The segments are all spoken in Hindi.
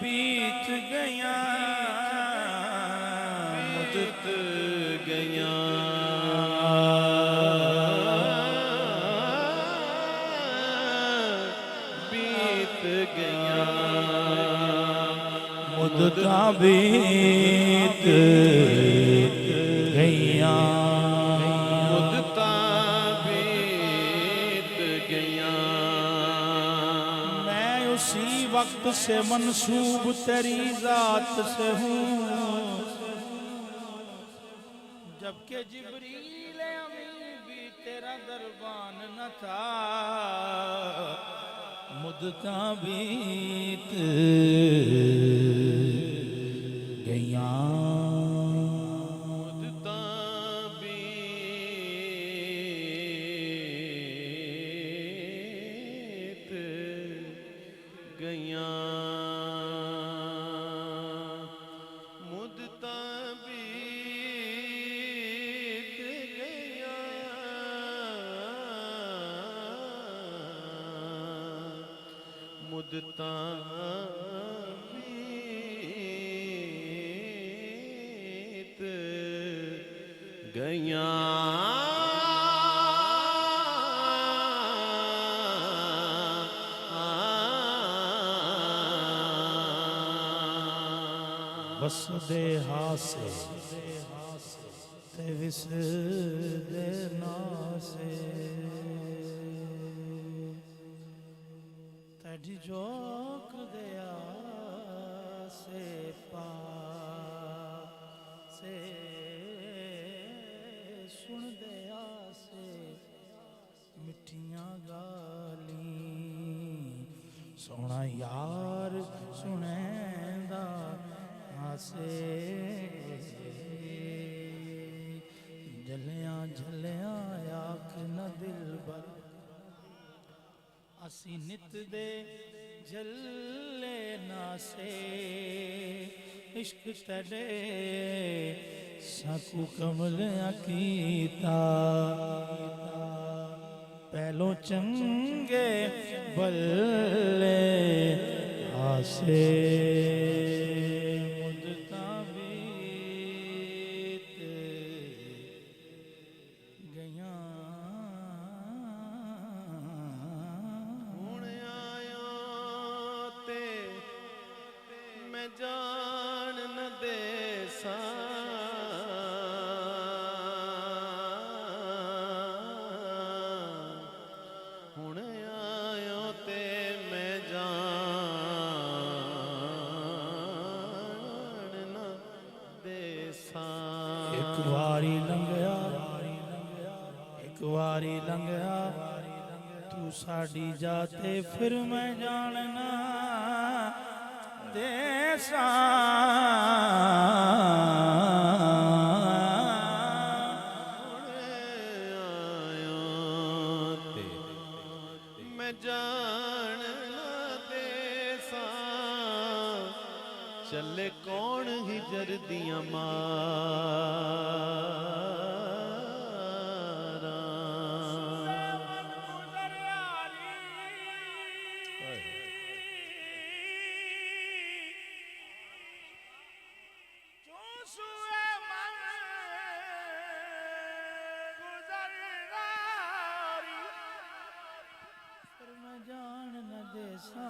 बीत गया मुदत गया बीत गया मुदत बीत गया मुदत बीत गया मैं उसी वक्त से मंसूब तेरी जात से हूँ जबकि जिब्रील अमीन भी तेरा दरबान न था मुद्दता बीत गया मुद्दता बीत गया मुद्दता बीत गया मुद्दता बीत गया बस देहा से ते विस देना से तड़ी जोक दया से पा से सुन दया से मिठियां गाली सोना यार सुनेंदा आसे जलिया जलिया आख न दिल बर असी नित दे जले नासे इश्क तड़े साकू कमल कीता पहलो चंगे बल्ले आसे जान न देसा हुण आयो ते मैं जान न देसा। एक वारी लंघया तू साडी जाते फिर मैं जानना देसा। मैं जान न देसा चले कौन हिजर दियां मारा। जान न देसा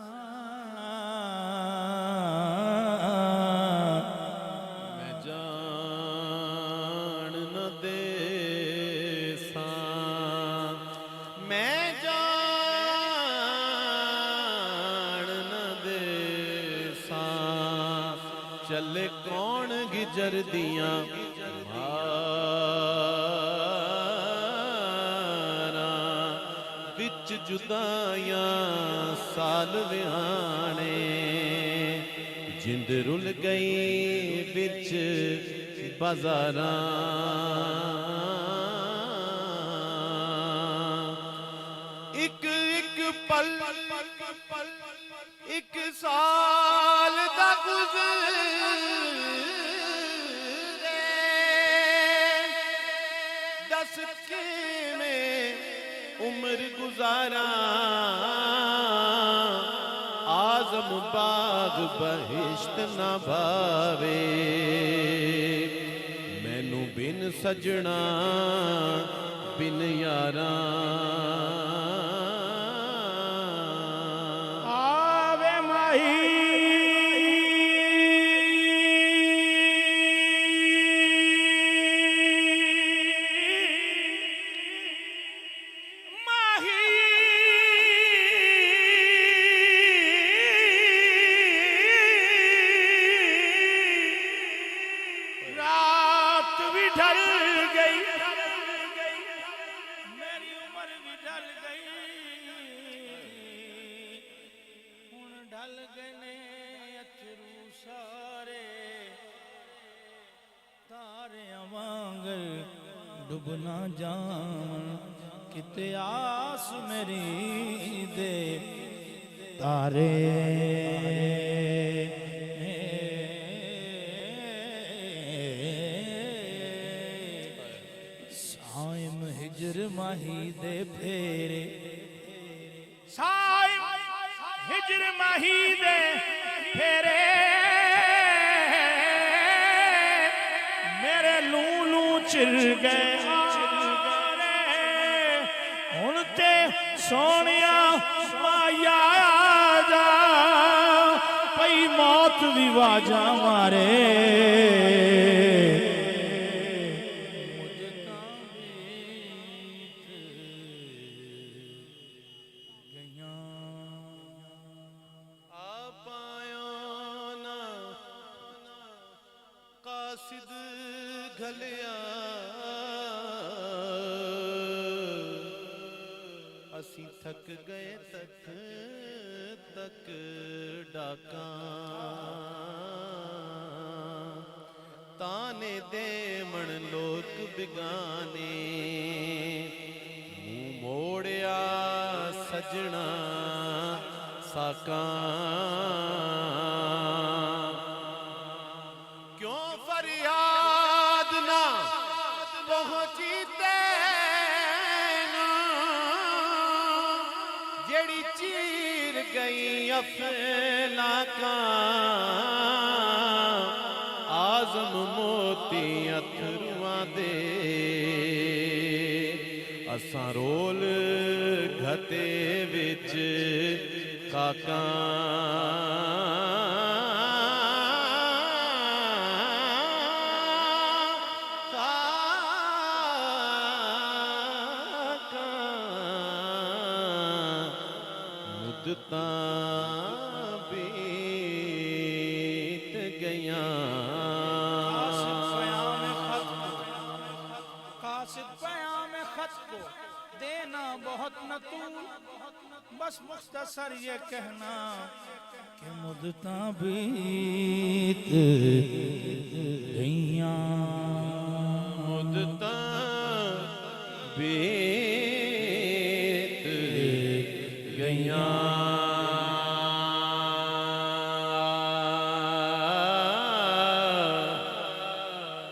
मैं जान न देसा मैं जान न देसा चले कौन गिजर दियां जुदाइयां साल विहाने जिंद रुल गई बिच बाजारां। एक एक पल एक साल दा गुज़रे दस किवें उम्र गुजारा आज़म बाग बहिश्त न भावे मैनू बिन सजना बिन यारा। आवे माही डुबना जान किते आस मेरी दे तारे। साइम हिजर माही दे फेरे साइम हिजर माही दे फेरे मेरे लूलू चिर गए हुण ते सोनिया माया जा पई मौत दी वाजा मारे। कासिद घलिया असी थक गए तक तक डाका ताने देवण लोक बिगाने मुंह मोड़िया सजना साका। क्यों फरियाद ना पहुंची तैनू जेड़ी चीर गई अफलाका आज़म मोती अथरुआं दे असां रोल घते विच काका। मुदता बीत गया कासिद पयाम खत को देना बहुत नतूल, बस मुख्तसर ये कहना कि मुदता बीत